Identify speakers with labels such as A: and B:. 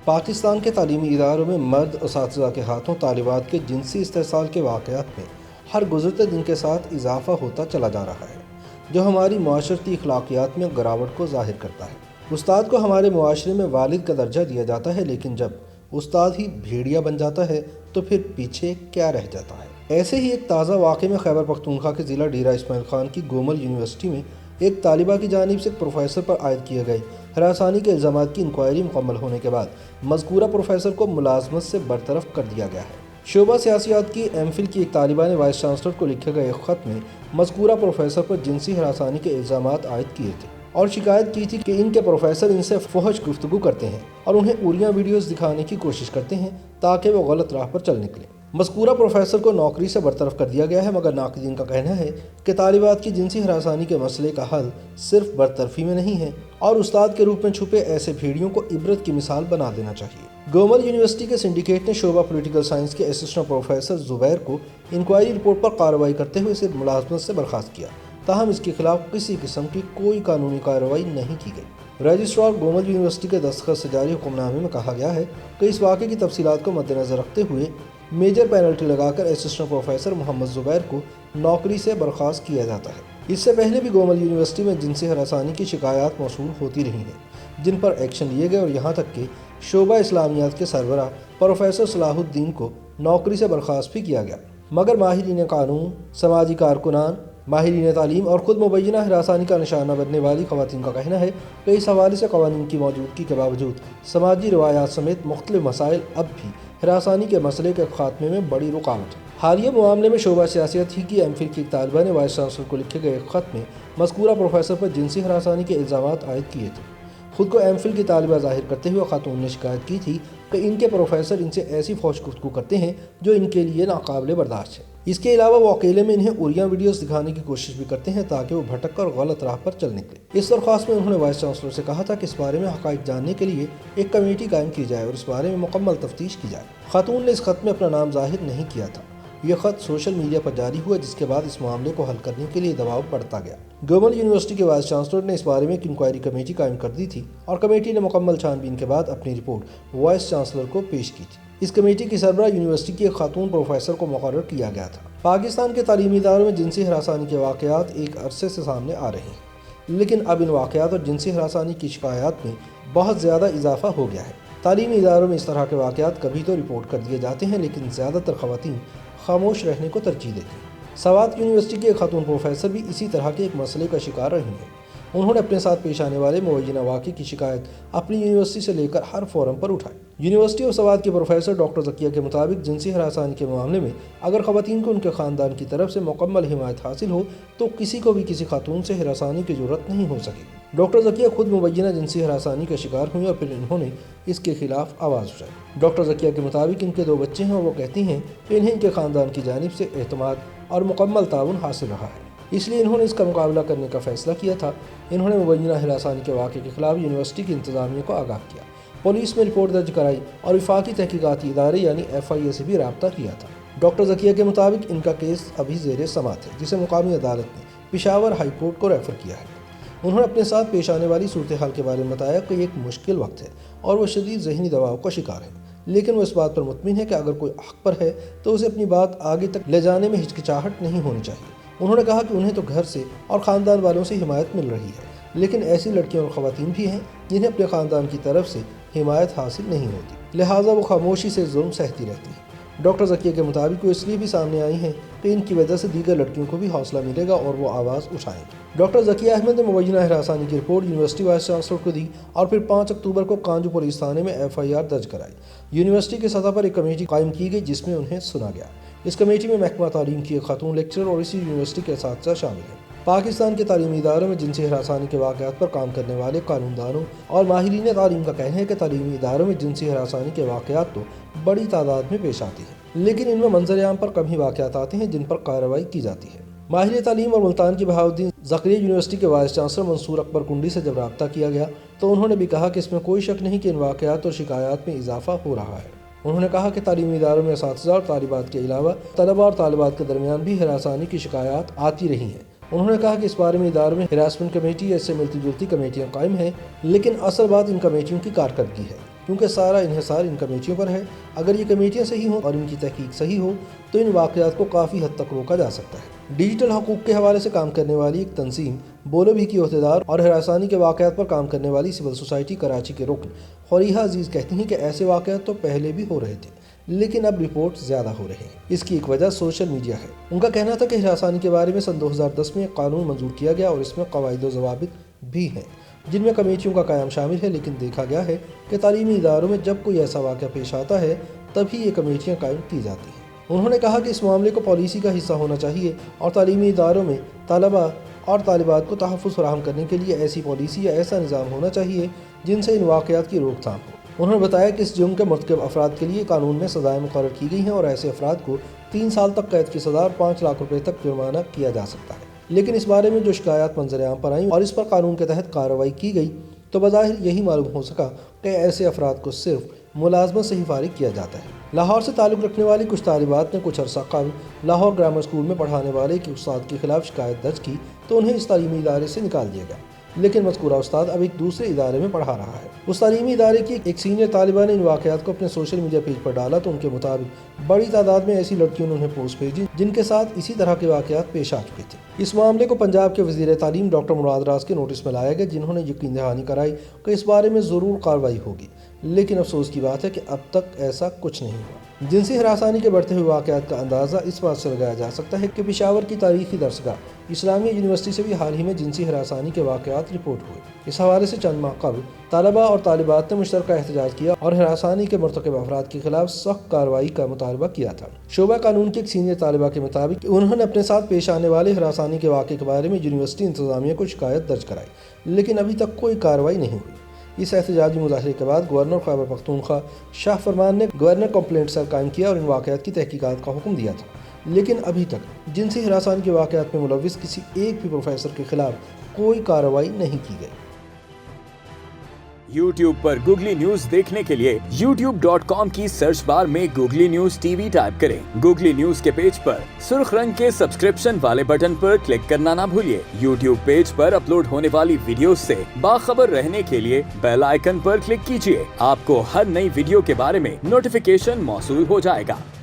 A: پاکستان کے تعلیمی اداروں میں مرد اساتذہ کے ہاتھوں طالبات کے جنسی استحصال کے واقعات میں ہر گزرتے دن کے ساتھ اضافہ ہوتا چلا جا رہا ہے، جو ہماری معاشرتی اخلاقیات میں گراوٹ کو ظاہر کرتا ہے۔ استاد کو ہمارے معاشرے میں والد کا درجہ دیا جاتا ہے، لیکن جب استاد ہی بھیڑیا بن جاتا ہے تو پھر پیچھے کیا رہ جاتا ہے؟ ایسے ہی ایک تازہ واقعے میں خیبر پختونخوا کے ضلع ڈیرہ اسماعیل خان کی گومل یونیورسٹی میں ایک طالبہ کی جانب سے پروفیسر پر عائد کیے گئے ہراسانی کے الزامات کی انکوائری مکمل ہونے کے بعد مذکورہ پروفیسر کو ملازمت سے برطرف کر دیا گیا ہے۔ شعبہ سیاسیات کی ایم فل کی ایک طالبہ نے وائس چانسلر کو لکھے گئے ایک خط میں مذکورہ پروفیسر پر جنسی ہراسانی کے الزامات عائد کیے تھے اور شکایت کی تھی کہ ان کے پروفیسر ان سے فحش گفتگو کرتے ہیں اور انہیں اوریاں ویڈیوز دکھانے کی کوشش کرتے ہیں تاکہ وہ غلط راہ پر چل نکلیں۔ مذکورہ پروفیسر کو نوکری سے برطرف کر دیا گیا ہے، مگر ناقدین کا کہنا ہے کہ طالبات کی جنسی ہراسانی کے مسئلے کا حل صرف برطرفی میں نہیں ہے اور استاد کے روپ میں چھپے ایسے بھیڑیوں کو عبرت کی مثال بنا دینا چاہیے۔ گومل یونیورسٹی کے سنڈیکیٹ نے شعبہ پولیٹیکل سائنس کے اسسٹنٹ پروفیسر زبیر کو انکوائری رپورٹ پر کارروائی کرتے ہوئے اسے ملازمت سے برخاست کیا، تاہم اس کے خلاف کسی قسم کی کوئی قانونی کارروائی نہیں کی گئی۔ رجسٹرار گومل یونیورسٹی کے دستخط سے جاری حکم نامے میں کہا گیا ہے کہ اس واقعے کی تفصیلات کو مد نظر رکھتے ہوئے میجر پینلٹی لگا کر اسسٹنٹ پروفیسر محمد زبیر کو نوکری سے برخاست کیا جاتا ہے۔ اس سے پہلے بھی گومل یونیورسٹی میں جنسی ہراسانی کی شکایات موصول ہوتی رہی ہیں، جن پر ایکشن لیے گئے اور یہاں تک کہ شعبہ اسلامیات کے سربراہ پروفیسر صلاح الدین کو نوکری سے برخاست بھی کیا گیا، مگر ماہرین قانون، سماجی کارکنان، ماہرین تعلیم اور خود مبینہ ہراسانی کا نشانہ بننے والی خواتین کا کہنا ہے کہ اس حوالے سے قوانین کی موجودگی کے باوجود سماجی روایات سمیت مختلف مسائل اب بھی ہراسانی کے مسئلے کے خاتمے میں بڑی رکاوٹ ہے۔ حالیہ معاملے میں شعبہ سیاسیات ہی کی ایم فل کی ایک طالبہ نے وائس چانسلر کو لکھے گئے ایک خط میں مذکورہ پروفیسر پر جنسی ہراسانی کے الزامات عائد کیے تھے۔ خود کو ایم فل کی طالبہ ظاہر کرتے ہوئے خاتون نے شکایت کی تھی کہ ان کے پروفیسر ان سے ایسی فحش گفتگو کرتے ہیں جو ان کے لیے ناقابل برداشت ہے۔ اس کے علاوہ وہ اکیلے میں انہیں اوریاں ویڈیوز دکھانے کی کوشش بھی کرتے ہیں تاکہ وہ بھٹک کر غلط راہ پر چل نکلے۔ اس درخواست میں انہوں نے وائس چانسلر سے کہا تھا کہ اس بارے میں حقائق جاننے کے لیے ایک کمیٹی قائم کی جائے اور اس بارے میں مکمل تفتیش کی جائے۔ خاتون نے اس خط میں اپنا نام ظاہر نہیں کیا تھا۔ یہ خط سوشل میڈیا پر جاری ہوا، جس کے بعد اس معاملے کو حل کرنے کے لیے دباؤ بڑھتا گیا۔ گومل یونیورسٹی کے وائس چانسلر نے اس بارے میں ایک انکوائری کمیٹی قائم کر دی تھی اور کمیٹی نے مکمل چھان بین کے بعد اپنی رپورٹ وائس چانسلر کو پیش کی تھی۔ اس کمیٹی کی سربراہ یونیورسٹی کی ایک خاتون پروفیسر کو مقرر کیا گیا تھا۔ پاکستان کے تعلیمی اداروں میں جنسی ہراسانی کے واقعات ایک عرصے سے سامنے آ رہے ہیں، لیکن اب ان واقعات اور جنسی ہراسانی کی شکایات میں بہت زیادہ اضافہ ہو گیا ہے۔ تعلیمی اداروں میں اس طرح کے واقعات کبھی تو رپورٹ کر دیے جاتے ہیں، لیکن زیادہ تر خواتین خاموش رہنے کو ترجیح دیتی ہیں۔ سوات یونیورسٹی کی ایک خاتون پروفیسر بھی اسی طرح کے ایک مسئلے کا شکار رہی ہیں۔ انہوں نے اپنے ساتھ پیش آنے والے مبینہ واقعے کی شکایت اپنی یونیورسٹی سے لے کر ہر فورم پر اٹھائی۔ یونیورسٹی آف سوات کے پروفیسر ڈاکٹر ذکیہ کے مطابق جنسی ہراسانی کے معاملے میں اگر خواتین کو ان کے خاندان کی طرف سے مکمل حمایت حاصل ہو تو کسی کو بھی کسی خاتون سے ہراسانی کی ضرورت نہیں ہو سکے۔ ڈاکٹر ذکیہ خود مبینہ جنسی ہراسانی کا شکار ہوئی اور پھر انہوں نے اس کے خلاف آواز اٹھائی۔ ڈاکٹر ذکیہ کے مطابق ان کے 2 بچے ہیں اور وہ کہتی ہیں کہ انہیں ان کے خاندان کی جانب سے اعتماد اور مکمل تعاون حاصل رہا ہے، اس لیے انہوں نے اس کا مقابلہ کرنے کا فیصلہ کیا تھا۔ انہوں نے مبینہ ہراسانی کے واقعے کے خلاف یونیورسٹی کی انتظامیہ کو آگاہ کیا، پولیس میں رپورٹ درج کرائی اور وفاقی تحقیقاتی ادارے یعنی FIA سے بھی رابطہ کیا تھا۔ ڈاکٹر ذکیہ کے مطابق ان کا کیس ابھی زیر سماعت ہے، جسے مقامی عدالت نے پشاور ہائی کورٹ کو ریفر کیا ہے۔ انہوں نے اپنے ساتھ پیش آنے والی صورتحال کے بارے میں بتایا کہ یہ ایک مشکل وقت ہے اور وہ شدید ذہنی دباؤ کا شکار ہے، لیکن وہ اس بات پر مطمئن ہے کہ اگر کوئی حق پر ہے تو اسے اپنی بات آگے تک لے جانے میں ہچکچاہٹ نہیں ہونی چاہیے۔ انہوں نے کہا کہ انہیں تو گھر سے اور خاندان والوں سے حمایت مل رہی ہے، لیکن ایسی لڑکیاں اور خواتین بھی ہیں جنہیں اپنے خاندان کی طرف سے حمایت حاصل نہیں ہوتی، لہٰذا وہ خاموشی سے ظلم سہتی رہتی ہیں۔ ڈاکٹر ذکیہ کے مطابق وہ اس لیے بھی سامنے آئی ہیں کہ ان کی وجہ سے دیگر لڑکیوں کو بھی حوصلہ ملے گا اور وہ آواز اٹھائیں گے۔ ڈاکٹر ذکیہ احمد نے مبینہ ہراسانی کی رپورٹ یونیورسٹی وائس چانسلر کو دی اور پھر 5 اکتوبر کو کانجو پولیس تھانے میں FIR درج کرائی۔ یونیورسٹی کی سطح پر ایک کمیٹی قائم کی گئی جس میں انہیں سنا گیا۔ اس کمیٹی میں محکمہ تعلیم کی ایک خاتون لیکچرر اور اسی یونیورسٹی کے اساتذہ شامل ہیں۔ پاکستان کے تعلیمی اداروں میں جنسی ہراسانی کے واقعات پر کام کرنے والے قانون دانوں اور ماہرین تعلیم کا کہنا ہے کہ تعلیمی اداروں میں جنسی ہراسانی کے واقعات تو بڑی تعداد میں پیش آتے ہیں، لیکن ان میں منظر عام پر کم ہی واقعات آتے ہیں جن پر کارروائی کی جاتی ہے۔ ماہر تعلیم اور ملتان کی بہاؤالدین زکریا یونیورسٹی کے وائس چانسلر منصور اکبر کنڈی سے جب رابطہ کیا گیا تو انہوں نے بھی کہا کہ اس میں کوئی شک نہیں کہ ان واقعات اور شکایات میں اضافہ ہو رہا ہے۔ انہوں نے کہا کہ تعلیمی اداروں میں اساتذہ اور طالبات کے علاوہ طلباء اور طالبات کے درمیان بھی ہراسانی کی شکایات آتی رہی ہیں۔ انہوں نے کہا کہ اس بارے میں اداروں میں ہراسمنٹ کمیٹی یا اس سے ملتی جلتی کمیٹیاں قائم ہیں، لیکن اصل بات ان کمیٹیوں کی کارکردگی ہے۔ کیونکہ سارا انحصار ان کمیٹیوں پر ہے۔ اگر یہ کمیٹیاں صحیح ہوں اور ان کی تحقیق صحیح ہو تو ان واقعات کو کافی حد تک روکا جا سکتا ہے۔ ڈیجیٹل حقوق کے حوالے سے کام کرنے والی ایک تنظیم بولو بھی کی عہدیدار اور ہراسانی کے واقعات پر کام کرنے والی سول سوسائٹی کراچی کے رکن خوریہا عزیز کہتی ہیں کہ ایسے واقعات تو پہلے بھی ہو رہے تھے لیکن اب رپورٹ زیادہ ہو رہے ہیں۔ اس کی ایک وجہ سوشل میڈیا ہے۔ ان کا کہنا تھا کہ ہراسانی کے بارے میں سن 2010 میں ایک قانون منظور کیا گیا اور اس میں قواعد و ضوابط بھی ہیں جن میں کمیٹیوں کا قیام شامل ہے، لیکن دیکھا گیا ہے کہ تعلیمی اداروں میں جب کوئی ایسا واقعہ پیش آتا ہے تبھی یہ کمیٹیاں قائم کی جاتی ہیں۔ انہوں نے کہا کہ اس معاملے کو پالیسی کا حصہ ہونا چاہیے اور تعلیمی اداروں میں طلباء اور طالبات کو تحفظ فراہم کرنے کے لیے ایسی پالیسی یا ایسا نظام ہونا چاہیے جن سے ان واقعات کی روک تھام ہو۔ انہوں نے بتایا کہ اس جرم کے مرتکب افراد کے لیے قانون میں سزائیں مقرر کی گئی ہیں اور ایسے افراد کو 3 سال تک قید کی سزا اور 5 لاکھ روپے تک جرمانہ کیا جا سکتا ہے۔ لیکن اس بارے میں جو شکایات منظر عام پر آئیں اور اس پر قانون کے تحت کارروائی کی گئی تو بظاہر یہی معلوم ہو سکا کہ ایسے افراد کو صرف ملازمت سے ہی فارغ کیا جاتا ہے۔ لاہور سے تعلق رکھنے والی کچھ طالبات نے کچھ عرصہ قبل لاہور گرامر اسکول میں پڑھانے والے ایک استاد کے خلاف شکایت درج کی تو انہیں اس تعلیمی ادارے سے نکال دیا گیا، لیکن مذکورہ استاد اب ایک دوسرے ادارے میں پڑھا رہا ہے۔ اس تعلیمی ادارے کی ایک سینئر طالبہ نے ان واقعات کو اپنے سوشل میڈیا پیج پر ڈالا تو ان کے مطابق بڑی تعداد میں ایسی لڑکیوں نے انہیں پوسٹ بھیجی جن کے ساتھ اسی طرح کے واقعات پیش آ چکے تھے۔ اس معاملے کو پنجاب کے وزیر تعلیم ڈاکٹر مراد راز کے نوٹس میں لایا گیا، جنہوں نے یقین دہانی کرائی کہ اس بارے میں ضرور کارروائی ہوگی، لیکن افسوس کی بات ہے کہ اب تک ایسا کچھ نہیں ہوا۔ جنسی ہراسانی کے بڑھتے ہوئے واقعات کا اندازہ اس بات سے لگایا جا سکتا ہے کہ پشاور کی تاریخی درسگاہ اسلامیہ یونیورسٹی سے بھی حال ہی میں جنسی ہراسانی کے واقعات رپورٹ ہوئے۔ اس حوالے سے چند ماہ قبل طلباء اور طالبات نے مشترکہ احتجاج کیا اور ہراسانی کے مرتکب افراد کے خلاف سخت کارروائی کا مطالبہ کیا تھا۔ شعبہ قانون کی ایک سینئر طالبہ کے مطابق انہوں نے اپنے ساتھ پیش آنے والے ہراسانی کے واقعے کے بارے میں یونیورسٹی انتظامیہ کو شکایت درج کرائی، لیکن ابھی تک کوئی کارروائی نہیں ہوئی۔ اس احتجاجی مظاہرے کے بعد گورنر خیبر پختونخوا شاہ فرمان نے گورنر کمپلینٹ سیل قائم کیا اور ان واقعات کی تحقیقات کا حکم دیا تھا، لیکن ابھی تک جنسی ہراسانی کے واقعات میں ملوث کسی ایک بھی پروفیسر کے خلاف کوئی کارروائی نہیں کی گئی۔
B: یوٹیوب پر گوگلی نیوز دیکھنے کے لیے youtube.com کی سرچ بار میں googly news T V type کریں۔ گوگلی نیوز کے پیج پر سرخ رنگ کے سبسکرپشن والے بٹن پر کلک کرنا نہ بھولیے۔ یوٹیوب پیج پر اپلوڈ ہونے والی ویڈیوز سے باخبر رہنے کے لیے بیل آئیکن پر کلک کیجیے۔ آپ کو ہر نئی ویڈیو کے بارے میں نوٹیفیکیشن موصول ہو جائے گا۔